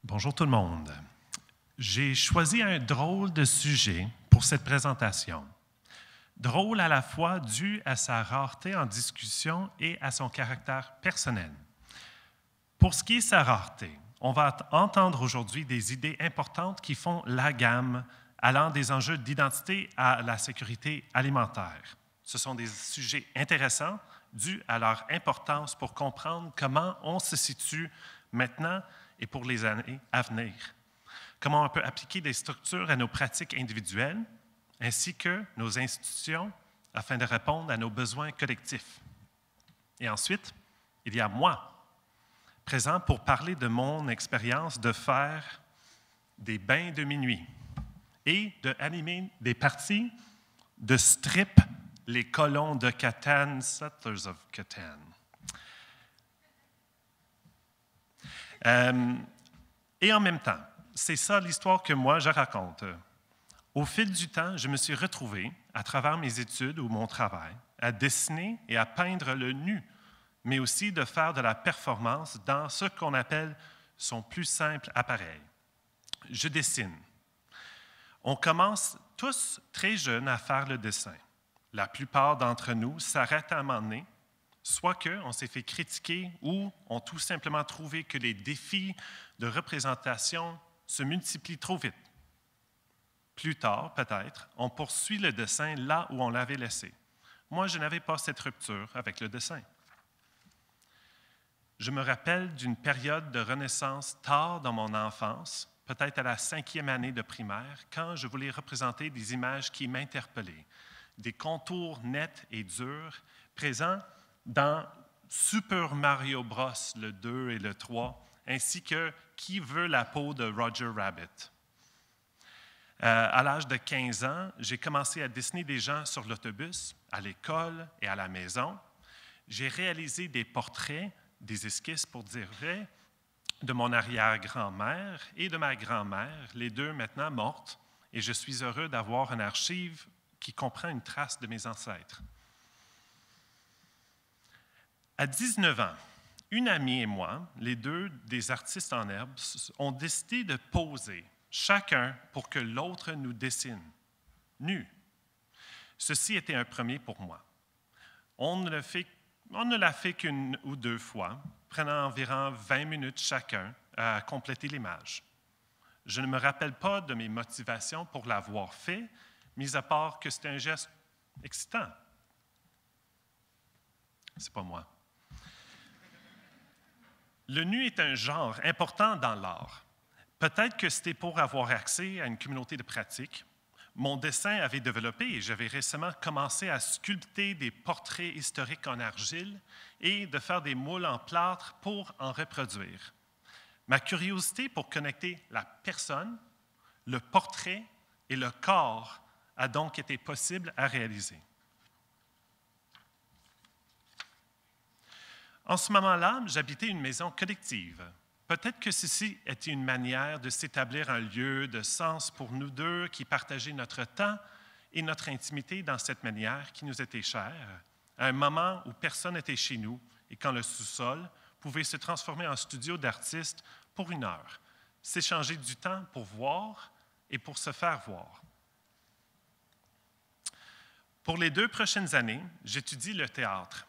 Bonjour tout le monde. J'ai choisi un drôle de sujet pour cette présentation. Drôle à la fois dû à sa rareté en discussion et à son caractère personnel. Pour ce qui est de sa rareté, on va entendre aujourd'hui des idées importantes qui font la gamme allant des enjeux d'identité à la sécurité alimentaire. Ce sont des sujets intéressants dus à leur importance pour comprendre comment on se situe maintenant et pour les années à venir. Comment on peut appliquer des structures à nos pratiques individuelles ainsi que nos institutions afin de répondre à nos besoins collectifs. Et ensuite, il y a moi, présent pour parler de mon expérience de faire des bains de minuit et d'animer des parties de strip Les colons de Catan, Settlers of Catan. Et en même temps, c'est ça l'histoire que moi je raconte. Au fil du temps, je me suis retrouvé, à travers mes études ou mon travail, à dessiner et à peindre le nu, mais aussi de faire de la performance dans ce qu'on appelle son plus simple appareil. Je dessine. On commence tous très jeunes à faire le dessin. La plupart d'entre nous s'arrêtent à un moment donné, soit qu'on s'est fait critiquer ou ont tout simplement trouvé que les défis de représentation se multiplient trop vite. Plus tard, peut-être, on poursuit le dessin là où on l'avait laissé. Moi, je n'avais pas cette rupture avec le dessin. Je me rappelle d'une période de renaissance tard dans mon enfance, peut-être à la 5e année de primaire, quand je voulais représenter des images qui m'interpellaient, des contours nets et durs présents dans Super Mario Bros. Le 2 et le 3, ainsi que Qui veut la peau de Roger Rabbit. À l'âge de 15 ans, j'ai commencé à dessiner des gens sur l'autobus, à l'école et à la maison. J'ai réalisé des portraits, des esquisses pour dire vrai, de mon arrière-grand-mère et de ma grand-mère, les deux maintenant mortes, et je suis heureux d'avoir une archive qui comprend une trace de mes ancêtres. À 19 ans, une amie et moi, les deux des artistes en herbe, ont décidé de poser, chacun pour que l'autre nous dessine, nus. Ceci était un premier pour moi. On ne l'a fait qu'une ou deux fois, prenant environ 20 minutes chacun à compléter l'image. Je ne me rappelle pas de mes motivations pour l'avoir fait, mis à part que c'était un geste excitant. C'est pas moi. Le nu est un genre important dans l'art. Peut-être que c'était pour avoir accès à une communauté de pratique. Mon dessin avait développé et j'avais récemment commencé à sculpter des portraits historiques en argile et de faire des moules en plâtre pour en reproduire. Ma curiosité pour connecter la personne, le portrait et le corps a donc été possible à réaliser. En ce moment-là, j'habitais une maison collective. Peut-être que ceci était une manière de s'établir un lieu de sens pour nous deux qui partageaient notre temps et notre intimité dans cette manière qui nous était chère, à un moment où personne n'était chez nous et quand le sous-sol pouvait se transformer en studio d'artistes pour 1 heure, s'échanger du temps pour voir et pour se faire voir. Pour les 2 prochaines années, j'étudie le théâtre.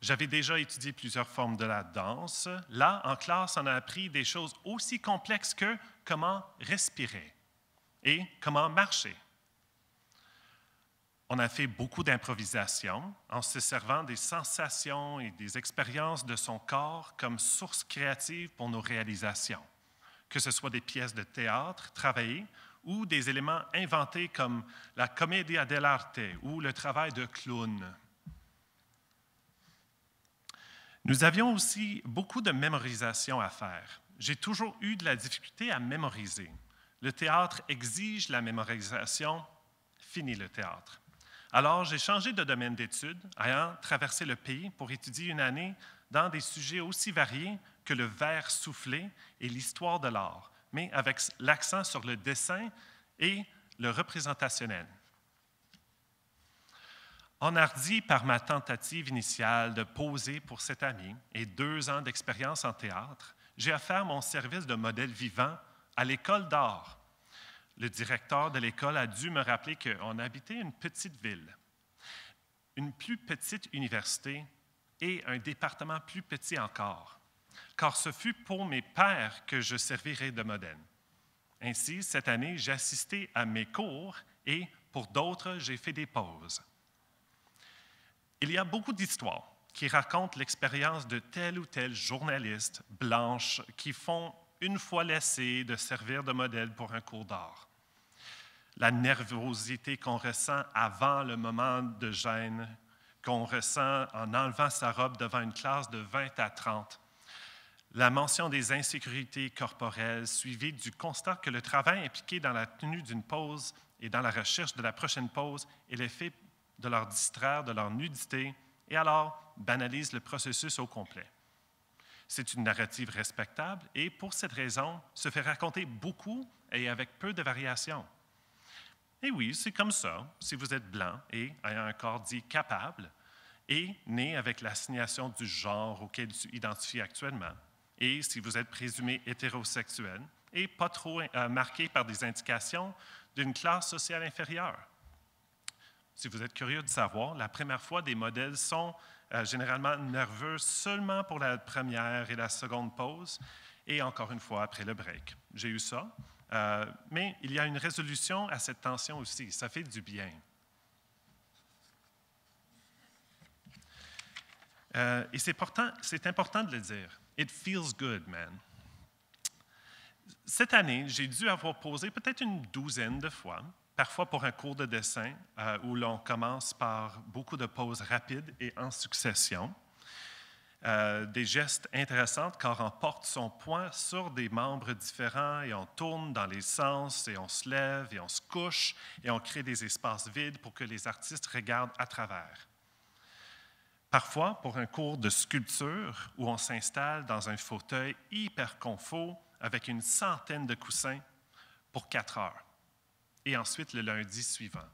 J'avais déjà étudié plusieurs formes de la danse. Là, en classe, on a appris des choses aussi complexes que comment respirer et comment marcher. On a fait beaucoup d'improvisation en se servant des sensations et des expériences de son corps comme source créative pour nos réalisations, que ce soit des pièces de théâtre travaillées ou des éléments inventés comme la commedia dell'arte ou le travail de clown. Nous avions aussi beaucoup de mémorisation à faire. J'ai toujours eu de la difficulté à mémoriser. Le théâtre exige la mémorisation, fini le théâtre. Alors, j'ai changé de domaine d'études, ayant traversé le pays pour étudier 1 année dans des sujets aussi variés que le verre soufflé et l'histoire de l'art, mais avec l'accent sur le dessin et le représentationnel. Enhardi par ma tentative initiale de poser pour cette année et 2 ans d'expérience en théâtre, j'ai offert mon service de modèle vivant à l'école d'art. Le directeur de l'école a dû me rappeler qu'on habitait une petite ville, une plus petite université et un département plus petit encore, car ce fut pour mes pairs que je servirais de modèle. Ainsi, cette année, j'ai assisté à mes cours et, pour d'autres, j'ai fait des pauses. Il y a beaucoup d'histoires qui racontent l'expérience de tel ou tel journaliste blanche qui font une fois l'essai de servir de modèle pour un cours d'art. La nervosité qu'on ressent avant le moment de gêne, qu'on ressent en enlevant sa robe devant une classe de 20 à 30. La mention des insécurités corporelles suivie du constat que le travail impliqué dans la tenue d'une pause et dans la recherche de la prochaine pause est l'effet de leur distraire de leur nudité et alors banalise le processus au complet. C'est une narrative respectable et pour cette raison se fait raconter beaucoup et avec peu de variations. Et oui, c'est comme ça, si vous êtes blanc et ayant un corps dit capable et né avec l'assignation du genre auquel tu identifies actuellement, et si vous êtes présumé hétérosexuel et pas trop marqué par des indications d'une classe sociale inférieure. Si vous êtes curieux de savoir, la première fois, des modèles sont généralement nerveux seulement pour la première et la seconde pause, et encore une fois après le break. J'ai eu ça. Mais il y a une résolution à cette tension aussi. Ça fait du bien. Et c'est important de le dire. It feels good, man. Cette année, j'ai dû avoir posé peut-être une douzaine de fois, parfois pour un cours de dessin où l'on commence par beaucoup de pauses rapides et en succession. Des gestes intéressants car on porte son poing sur des membres différents et on tourne dans les sens et on se lève et on se couche et on crée des espaces vides pour que les artistes regardent à travers. Parfois, pour un cours de sculpture où on s'installe dans un fauteuil hyper confort avec une centaine de coussins pour 4 heures. Et ensuite le lundi suivant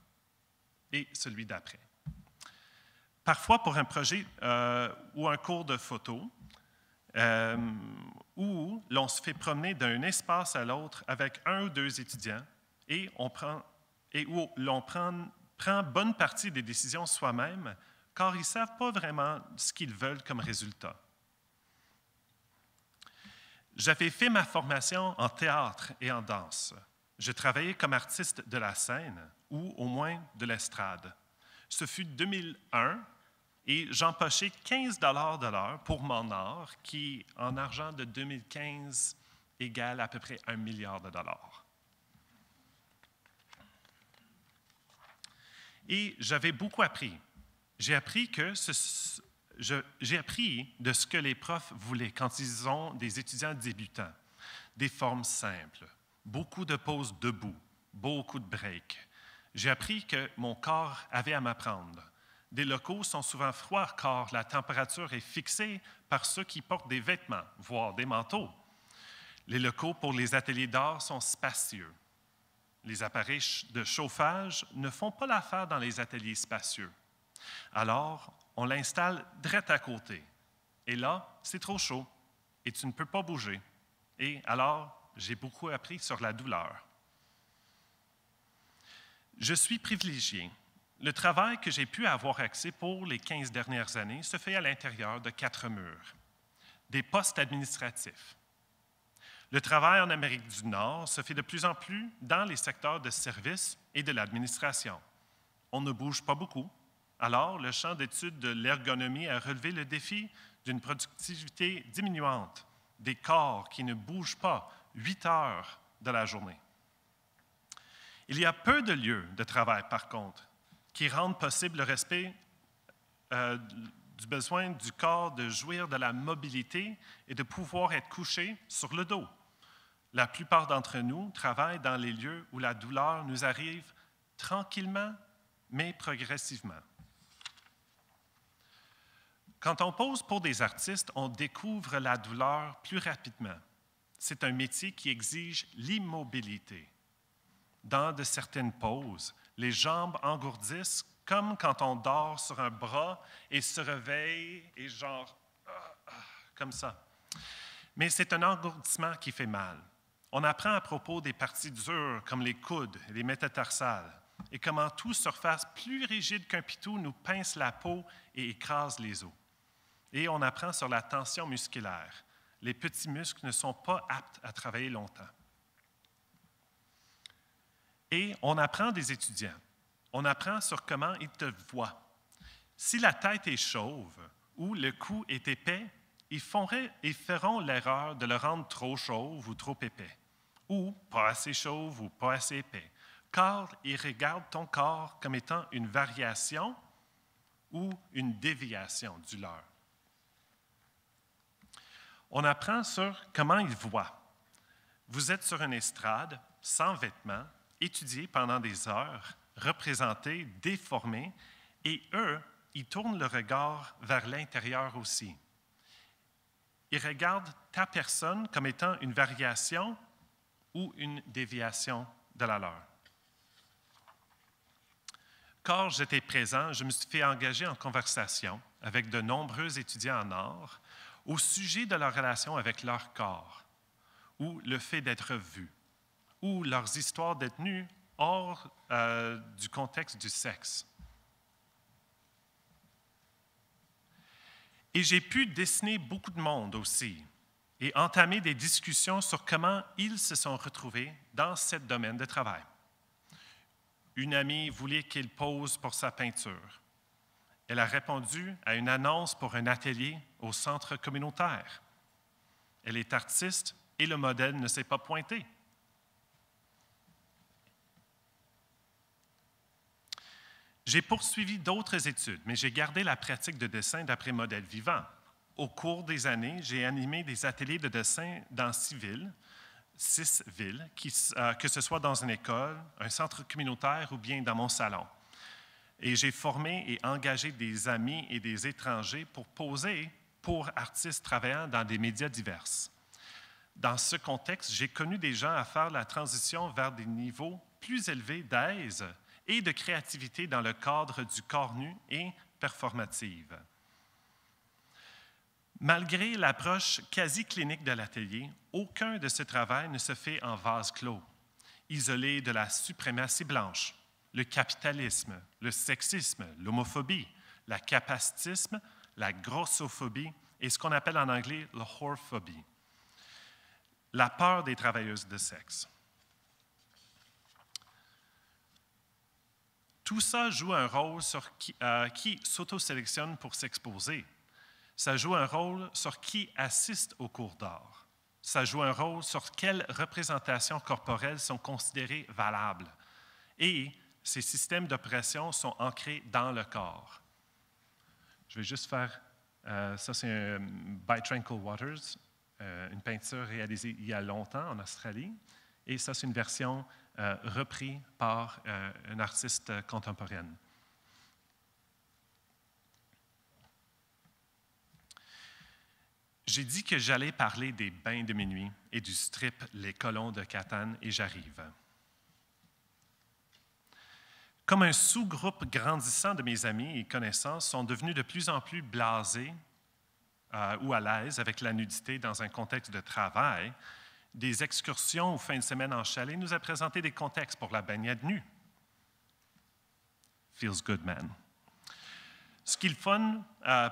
et celui d'après. Parfois pour un projet ou un cours de photo où l'on se fait promener d'un espace à l'autre avec un ou deux étudiants et où l'on prend bonne partie des décisions soi-même car ils ne savent pas vraiment ce qu'ils veulent comme résultat. J'avais fait ma formation en théâtre et en danse. Je travaillais comme artiste de la scène ou au moins de l'estrade. Ce fut 2001 et j'empochais 15 $ de l'heure pour mon art, qui, en argent de 2015, égale à peu près 1 milliard de dollars. Et j'avais beaucoup appris. J'ai appris de ce que les profs voulaient quand ils ont des étudiants débutants. Des formes simples, beaucoup de pauses debout, beaucoup de breaks. J'ai appris que mon corps avait à m'apprendre. Des locaux sont souvent froids car la température est fixée par ceux qui portent des vêtements, voire des manteaux. Les locaux pour les ateliers d'art sont spacieux. Les appareils de chauffage ne font pas l'affaire dans les ateliers spacieux. Alors, on l'installe direct à côté. Et là, c'est trop chaud et tu ne peux pas bouger. Et alors, j'ai beaucoup appris sur la douleur. Je suis privilégié. Le travail que j'ai pu avoir accès pour les 15 dernières années se fait à l'intérieur de 4 murs, des postes administratifs. Le travail en Amérique du Nord se fait de plus en plus dans les secteurs de services et de l'administration. On ne bouge pas beaucoup, alors le champ d'étude de l'ergonomie a relevé le défi d'une productivité diminuante, des corps qui ne bougent pas 8 heures de la journée. Il y a peu de lieux de travail, par contre, qui rendent possible le respect du besoin du corps de jouir de la mobilité et de pouvoir être couché sur le dos. La plupart d'entre nous travaillent dans les lieux où la douleur nous arrive tranquillement, mais progressivement. Quand on pose pour des artistes, on découvre la douleur plus rapidement. C'est un métier qui exige l'immobilité. Dans de certaines poses, les jambes engourdissent comme quand on dort sur un bras et se réveille et genre comme ça. Mais c'est un engourdissement qui fait mal. On apprend à propos des parties dures comme les coudes et les métatarsales et comment toute surface plus rigide qu'un pitou nous pince la peau et écrase les os. Et on apprend sur la tension musculaire. Les petits muscles ne sont pas aptes à travailler longtemps. Et on apprend des étudiants. On apprend sur comment ils te voient. Si la tête est chauve ou le cou est épais, ils feront l'erreur de le rendre trop chauve ou trop épais, ou pas assez chauve ou pas assez épais, car ils regardent ton corps comme étant une variation ou une déviation du leur. On apprend sur comment ils voient. Vous êtes sur une estrade, sans vêtements, étudiés pendant des heures, représentés, déformés, et eux, ils tournent le regard vers l'intérieur aussi. Ils regardent ta personne comme étant une variation ou une déviation de la leur. Quand j'étais présent, je me suis fait engager en conversation avec de nombreux étudiants en art au sujet de leur relation avec leur corps, ou le fait d'être vus, ou leurs histoires d'être nus hors du contexte du sexe. Et j'ai pu dessiner beaucoup de monde aussi et entamer des discussions sur comment ils se sont retrouvés dans ce domaine de travail. Une amie voulait qu'il pose pour sa peinture. Elle a répondu à une annonce pour un atelier au centre communautaire. Elle est artiste et le modèle ne s'est pas pointé. J'ai poursuivi d'autres études, mais j'ai gardé la pratique de dessin d'après modèle vivant. Au cours des années, j'ai animé des ateliers de dessin dans 6 villes, que ce soit dans une école, un centre communautaire ou bien dans mon salon. Et j'ai formé et engagé des amis et des étrangers pour poser pour artistes travaillant dans des médias divers. Dans ce contexte, j'ai connu des gens à faire la transition vers des niveaux plus élevés d'aise et de créativité dans le cadre du corps nu et performative. Malgré l'approche quasi clinique de l'atelier, aucun de ce travail ne se fait en vase clos, isolé de la suprématie blanche, le capitalisme, le sexisme, l'homophobie, la capacitisme, la grossophobie et ce qu'on appelle en anglais le whorephobie, la peur des travailleuses de sexe. Tout ça joue un rôle sur qui s'autosélectionne pour s'exposer. Ça joue un rôle sur qui assiste aux cours d'art. Ça joue un rôle sur quelles représentations corporelles sont considérées valables. Et ces systèmes d'oppression sont ancrés dans le corps. Je vais juste faire, ça c'est by Tranquil Waters, une peinture réalisée il y a longtemps en Australie. Et ça c'est une version reprise par une artiste contemporaine. J'ai dit que j'allais parler des bains de minuit et du strip Les Colons de Catane et j'arrive. Comme un sous-groupe grandissant de mes amis et connaissances sont devenus de plus en plus blasés ou à l'aise avec la nudité dans un contexte de travail, des excursions ou fins de semaine en chalet nous a présenté des contextes pour la baignade nue. Feels good, man. Ce qui est le fun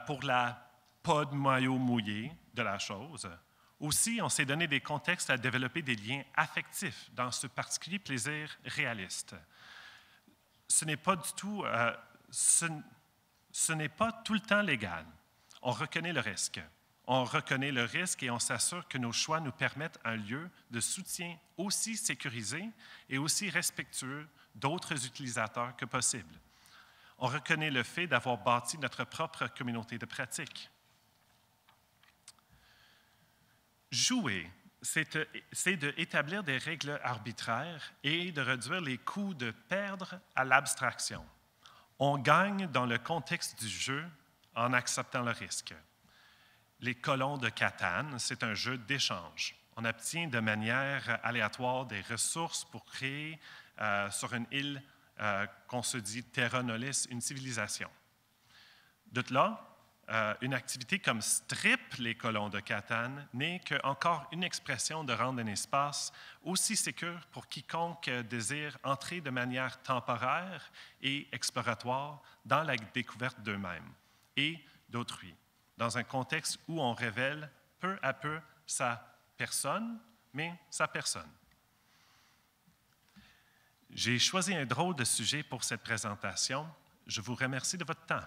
pour la pas de maillot mouillé de la chose. Aussi, on s'est donné des contextes à développer des liens affectifs dans ce particulier plaisir réaliste. Ce n'est pas du tout, ce n'est pas tout le temps légal. On reconnaît le risque. On reconnaît le risque et on s'assure que nos choix nous permettent un lieu de soutien aussi sécurisé et aussi respectueux d'autres utilisateurs que possible. On reconnaît le fait d'avoir bâti notre propre communauté de pratique. Jouer, c'est d'établir des règles arbitraires et de réduire les coûts de perdre à l'abstraction. On gagne dans le contexte du jeu en acceptant le risque. Les Colons de Catane, c'est un jeu d'échange. On obtient de manière aléatoire des ressources pour créer sur une île qu'on se dit Terra Nullis, une civilisation. De là, une activité comme Strip, les colons de Catane, n'est qu'encore une expression de rendre un espace aussi sécure pour quiconque désire entrer de manière temporaire et exploratoire dans la découverte d'eux-mêmes et d'autrui, dans un contexte où on révèle peu à peu sa personne, mais sa personne. J'ai choisi un drôle de sujet pour cette présentation. Je vous remercie de votre temps.